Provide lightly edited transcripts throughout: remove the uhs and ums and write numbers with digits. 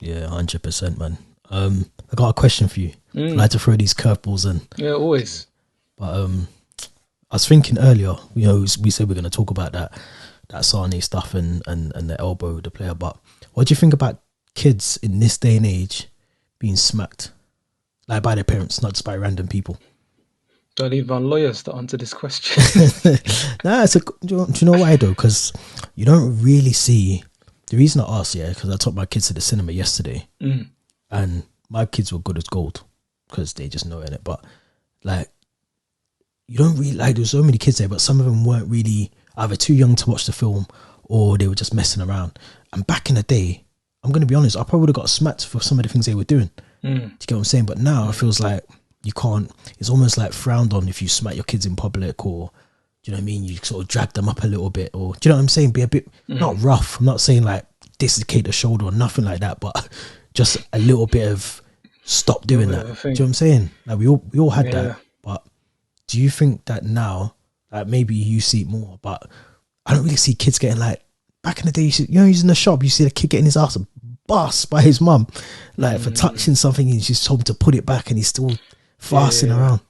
Yeah, 100%, man. I got a question for you. I Mm, like to throw these curveballs in, yeah, always. but I was thinking earlier. We said we're going to talk about that Sane stuff and the elbow, the player. But what do you think about kids in this day and age being smacked like by their parents, not just by random people? Do I need my lawyers to answer this question? Nah, do you know why though? Because you don't really see the reason I asked. Yeah, because I took my kids to the cinema yesterday, Mm, and my kids were good as gold because they just know in it. But like, you don't really like. There's so many kids there, but some of them weren't really either too young to watch the film or they were just messing around. And back in the day, I'm gonna be honest, I probably would have got smacked for some of the things they were doing. mm, Do you get what I'm saying? But now it mm, feels like you can't. It's almost like frowned on if you smack your kids in public, or do you know what I mean? You sort of drag them up a little bit, or do you know what I'm saying? Be a bit not mm. rough. I'm not saying like dislocate the shoulder or nothing like that, but just a little bit of stop A doing bit that. of a Do you know thing. what I'm saying? Like we all had that, Yeah. but do you think that now, like maybe you see it more, but I don't really see kids getting like back in the day. He's in the shop. You see the kid getting his ass bust by his mum, like for Mm, touching something, and she's told him to put it back, and he's still farsing yeah. around.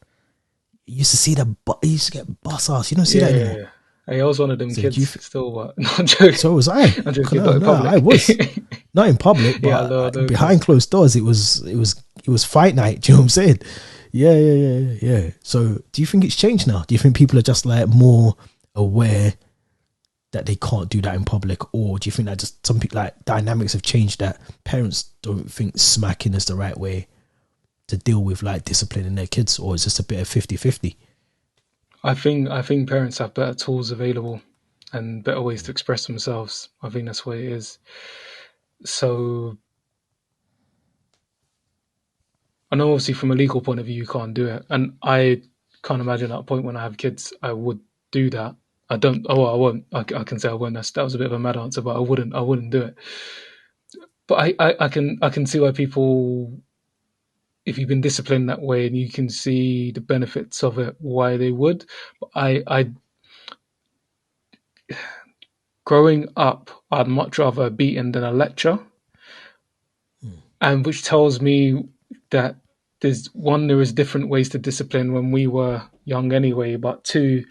You used to see the, he used to get bust ass. You don't see that anymore. Yeah. Hey, I was one of them So do you? kids still, but no, I'm joking. So was I. I'm Fucking joking, hell, not in no, I public. was not in public, Yeah, but no, no, behind closed doors, it was fight night. Do you know what I'm saying? Yeah. So do you think it's changed now? Do you think people are just like more aware that they can't do that in public, or do you think that just some people like dynamics have changed that parents don't think smacking is the right way to deal with like disciplining their kids, or is this a bit of 50-50? I think parents have better tools available and better ways to express themselves. I think that's what it is. So I know obviously from a legal point of view you can't do it. And I can't imagine at a point when I have kids I would do that. I don't oh well, I won't. I can say I won't. That was a bit of a mad answer, but I wouldn't do it. But I can see why people, if you've been disciplined that way and you can see the benefits of it, why they would. But I growing up, I'd much rather a beating than a lecture, Hmm. and which tells me that there is different ways to discipline when we were young anyway. But two,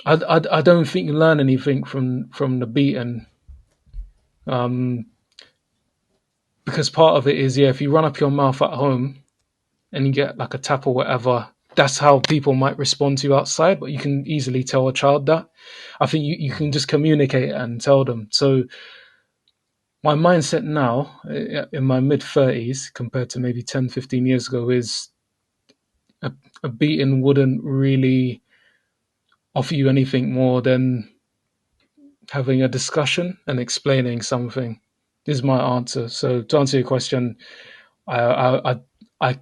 I don't think you learn anything from the beating, um, because part of it is, yeah, if you run up your mouth at home and you get like a tap or whatever, that's how people might respond to you outside. But you can easily tell a child that. I think you can just communicate and tell them. So my mindset now, in my mid 30s, compared to maybe 10, 15 years ago, is a, a beating wouldn't really offer you anything more than having a discussion and explaining something. This is my answer. So to answer your question, I I I, I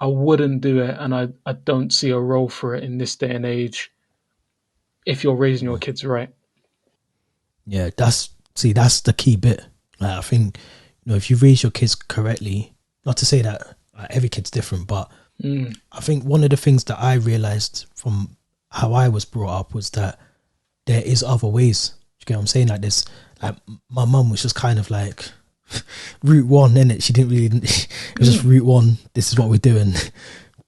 I wouldn't do it, and I don't see a role for it in this day and age if you're raising your kids right. Yeah, that's the key bit. Like, I think if you raise your kids correctly, not to say that every kid's different, but Mm, I think one of the things that I realized from how I was brought up was that there is other ways. You get what I'm saying? Like this, like my mum was just kind of like route one in it. She didn't really. It was just mm, route one. This is what we're doing.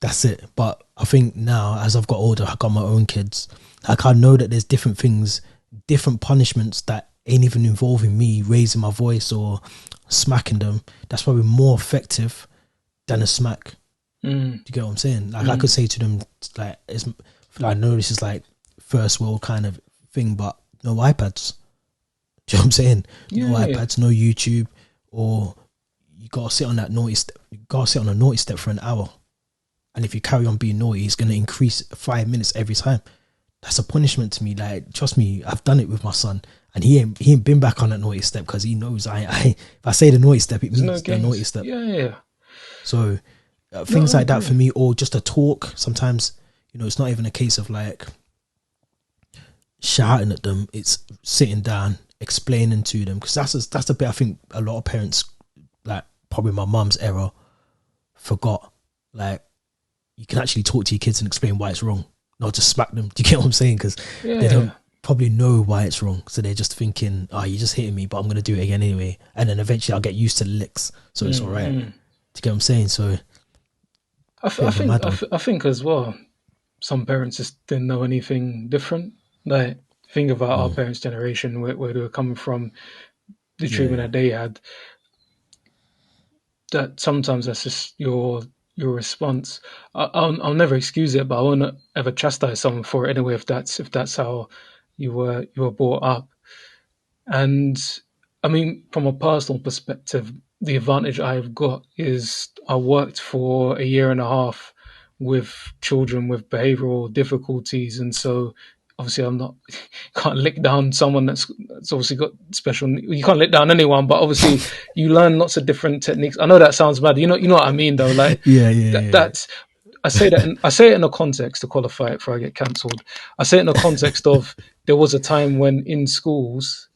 That's it. But I think now, as I've got older, I got my own kids. Like I know that there's different things, different punishments that ain't even involving me raising my voice or smacking them. That's probably more effective than a smack. mm, Do you get what I'm saying? Like I could mm. say to them, like I know this is like first world kind of thing, but no iPads. Do you know what I'm saying? No Yeah, yeah. iPads, no YouTube, or you gotta sit on that naughty step. You gotta sit on a naughty step for an hour, and if you carry on being naughty, it's gonna increase 5 minutes every time. That's a punishment to me. Like trust me, I've done it with my son, and he ain't been back on that naughty step because he knows I if I say the naughty step, it There's no means the naughty games. step. Yeah, yeah. So No, things I like that for agree. me, or just a talk. Sometimes it's not even a case of like shouting at them. It's sitting down, explaining to them, because that's the bit I think a lot of parents, like probably my mum's era, forgot. Like you can actually talk to your kids and explain why it's wrong, not just smack them. Do you get what I'm saying? Because they Yeah, don't. probably know why it's wrong. So they're just thinking, oh, you're just hitting me, but I'm going to do it again anyway. And then eventually I'll get used to the licks. So it's all right. Do you get what I'm saying? So bit of a mad one. I think as well, some parents just didn't know anything different. Like, think about our parents' generation, where they were coming from, the treatment that they had. That sometimes that's just your response. I'll never excuse it, but I won't ever chastise someone for it anyway. If that's how you were brought up. And I mean, from a personal perspective, the advantage I've got is I worked for a year and a half with children with behavioral difficulties, and so obviously I'm not can't lick down someone that's obviously got special. You can't lick down anyone, but obviously you learn lots of different techniques. I know that sounds bad. You know what I mean, though. Like that's. I say it in a context to qualify it before I get cancelled. I say it in a context of there was a time when in schools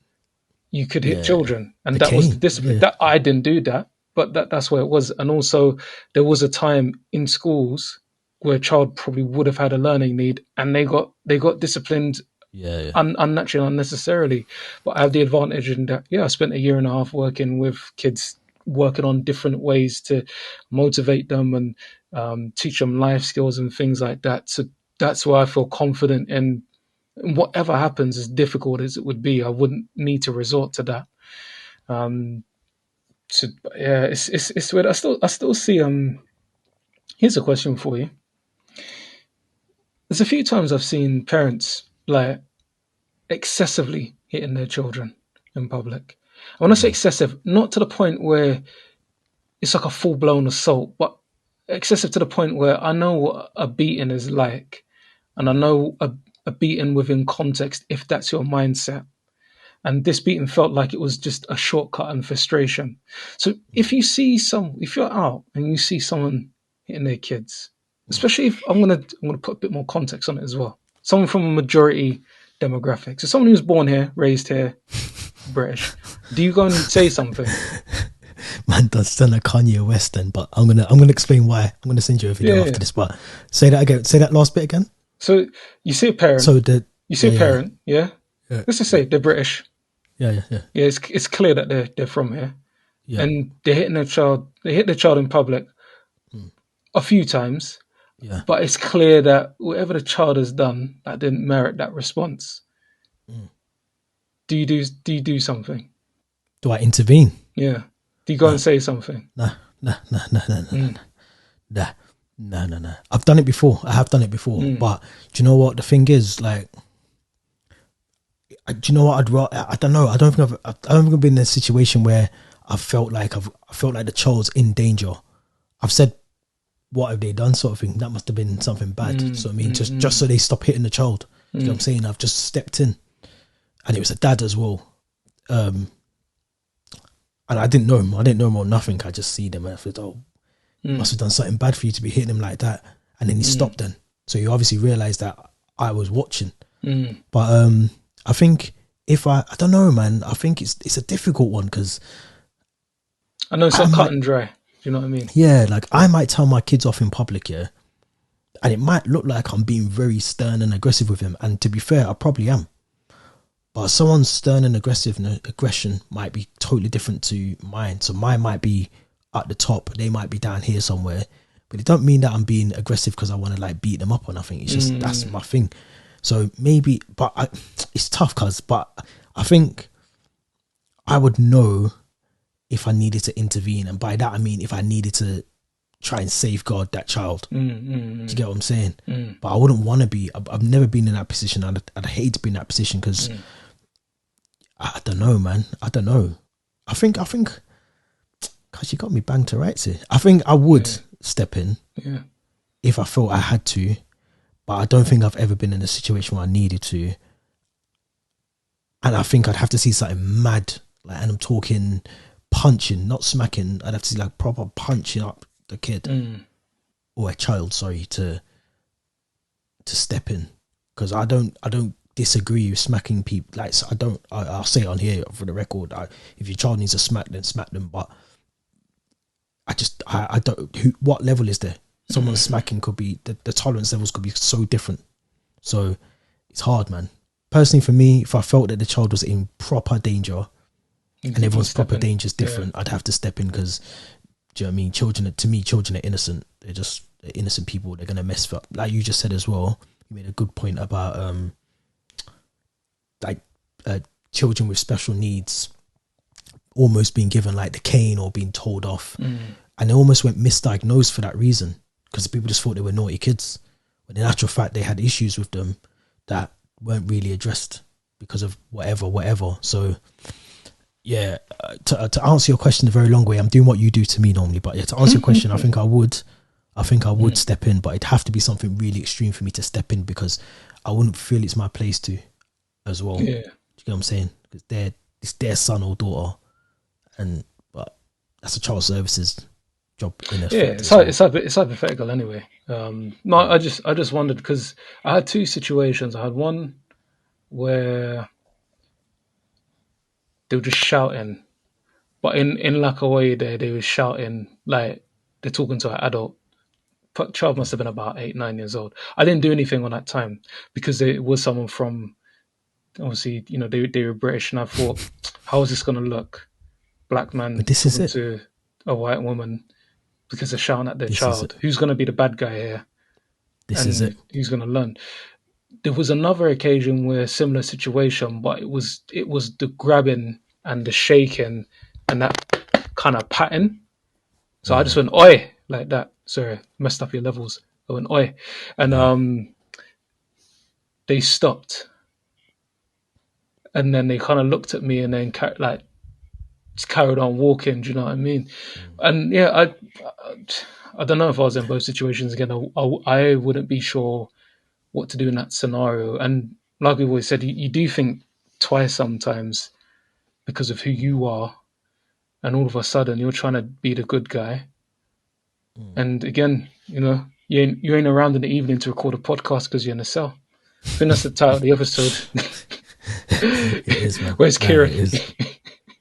you could hit children, and that was the discipline. That I didn't do that, but that's where it was. And also, there was a time in schools where a child probably would have had a learning need, and they got disciplined, unnaturally, unnecessarily. But I have the advantage in that. Yeah, I spent a year and a half working with kids, working on different ways to motivate them and teach them life skills and things like that. So that's why I feel confident in. Whatever happens, as difficult as it would be, I wouldn't need to resort to that. So yeah, it's weird. I still see. Here's a question for you. There's a few times I've seen parents like excessively hitting their children in public. I want to say excessive, not to the point where it's like a full blown assault, but excessive to the point where I know what a beating is like, and I know a beating within context if that's your mindset. And this beating felt like it was just a shortcut and frustration. So if you're out and you see someone hitting their kids, especially if I'm gonna put a bit more context on it as well. Someone from a majority demographic. So someone who's born here, raised here, British. Do you go and say something? Man does sound like Kanye West then, but I'm gonna explain why. I'm gonna send you a video after this. But say that again. Say that last bit again. So you see a parent. Yeah. Let's just say they're British. Yeah. It's clear that they're from here, and they're hitting their child. They hit their child in public a few times. Yeah. But it's clear that whatever the child has done, that didn't merit that response. Do you do something? Do I intervene? Yeah. Do you go and say something? Nah. I've done it before. I have done it before. But do you know what the thing is? Like, do you know what I don't know. I don't think I've been in a situation where I felt like the child's in danger. I've said, what have they done, sort of thing. That must have been something bad. So I mean, just so they stop hitting the child. You know what I'm saying? I've just stepped in, and it was a dad as well. And I didn't know him. I didn't know him or nothing. I just see them and I thought, oh, must have done something bad for you to be hitting him like that. And then he stopped then. So you obviously realised that I was watching. But I think if I don't know, man, I think it's a difficult one because I know it's not cut and dry. Do you know what I mean? Yeah, like I might tell my kids off in public, and it might look like I'm being very stern and aggressive with him. And to be fair, I probably am. But someone's stern and aggression might be totally different to mine. So mine might be at the top, they might be down here somewhere. But it don't mean that I'm being aggressive because I want to like beat them up or nothing. It's just that's my thing. So maybe, but it's tough but I think I would know if I needed to intervene. And by that, I mean if I needed to try and safeguard that child. Do you get what I'm saying? But I wouldn't want to be. I've never been in that position. I'd hate to be in that position because I don't know, man. I don't know. I think, because you got me banged to rights here. I think I would step in if I felt I had to, but I don't think I've ever been in a situation where I needed to. And I think I'd have to see something mad, like, and I'm talking punching, not smacking. I'd have to see like proper punching up the kid or a child, sorry, to step in, because I don't disagree with smacking people. Like, so I'll say it on here for the record. If your child needs a smack, then smack them. But I don't. What level is there? Someone smacking could be the tolerance levels could be so different. So it's hard, man. personally for me, if I felt that the child was in proper danger, and everyone's proper danger is different, I'd have to step in because, do you know what I mean? Children are innocent. They're innocent people. They're gonna mess up. Like you just said as well, you made a good point about like children with special needs almost being given like the cane or being told off, and they almost went misdiagnosed for that reason because people just thought they were naughty kids, when in actual fact they had issues with them that weren't really addressed because of whatever. So yeah, to answer your question the very long way, I'm doing what you do to me normally, but yeah, to answer your question, I think I would step in, but it'd have to be something really extreme for me to step in because I wouldn't feel it's my place to as well. Yeah. Do you get what I'm saying? Because it's their son or daughter, but that's a child services job in effect. Yeah, it's hypothetical anyway. No, I just wondered because I had two situations. I had one where they were just shouting, but in like a way they were shouting like they're talking to an adult. Child must have been about 8, 9 years old. I didn't do anything on that time because it was someone from, obviously, they were British, and I thought, how is this going to look? Black man But this is talking it. to a white woman because they're shouting at their This child. Who's going to be the bad guy here? This is it. Who's going to learn? There was another occasion where similar situation, but it was the grabbing and the shaking and that kind of patting. So I just went oi like that. Sorry, messed up your levels. I went oi, and they stopped, and then they kind of looked at me and then just carried on walking. Do you know what I mean? And yeah, I don't know if I was in both situations again. I wouldn't be sure what to do in that scenario. And like we've always said, you do think twice sometimes because of who you are, and all of a sudden you're trying to be the good guy. And again, you ain't around in the evening to record a podcast because you're in a cell. I think that's the title of the episode. It is, man. Where's Kieren?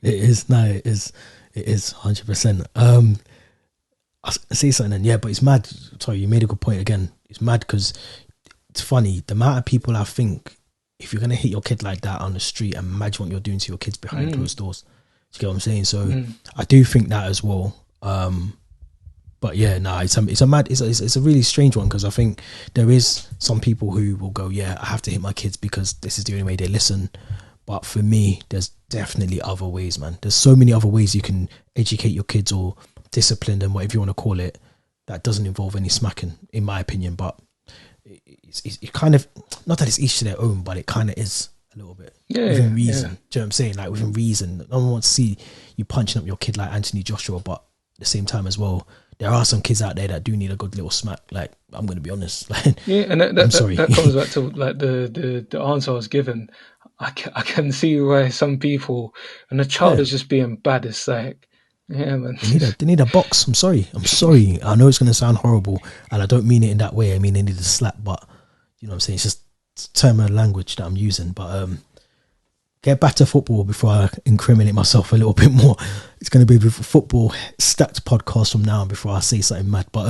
It is 100%. I see something, and yeah, but it's mad. Sorry, you made a good point again. It's mad because it's funny the amount of people I think, if you're gonna hit your kid like that on the street, imagine what you're doing to your kids behind closed doors. Do you get what I'm saying? So I do think that as well. But yeah, it's a really strange one because I think there is some people who will go, yeah, I have to hit my kids because this is the only way they listen. But for me, there's definitely other ways, man. There's so many other ways you can educate your kids or discipline them, whatever you want to call it, that doesn't involve any smacking, in my opinion. But it kind of, not that it's each to their own, but it kind of is a little bit within reason. Do you know what I'm saying? Like within reason. No one wants to see you punching up your kid like Anthony Joshua, but at the same time as well, there are some kids out there that do need a good little smack. Like, I'm going to be honest. Like, yeah, and I'm sorry. That comes back to like the answer I was given. I can see why some people, and the child is just being bad. It's like, yeah, man. They need a box. I'm sorry. I know it's going to sound horrible, and I don't mean it in that way. I mean, they need a slap, but you know what I'm saying? It's just term of language that I'm using. But get back to football before I incriminate myself a little bit more. It's going to be a football stats podcast from now on before I say something mad. But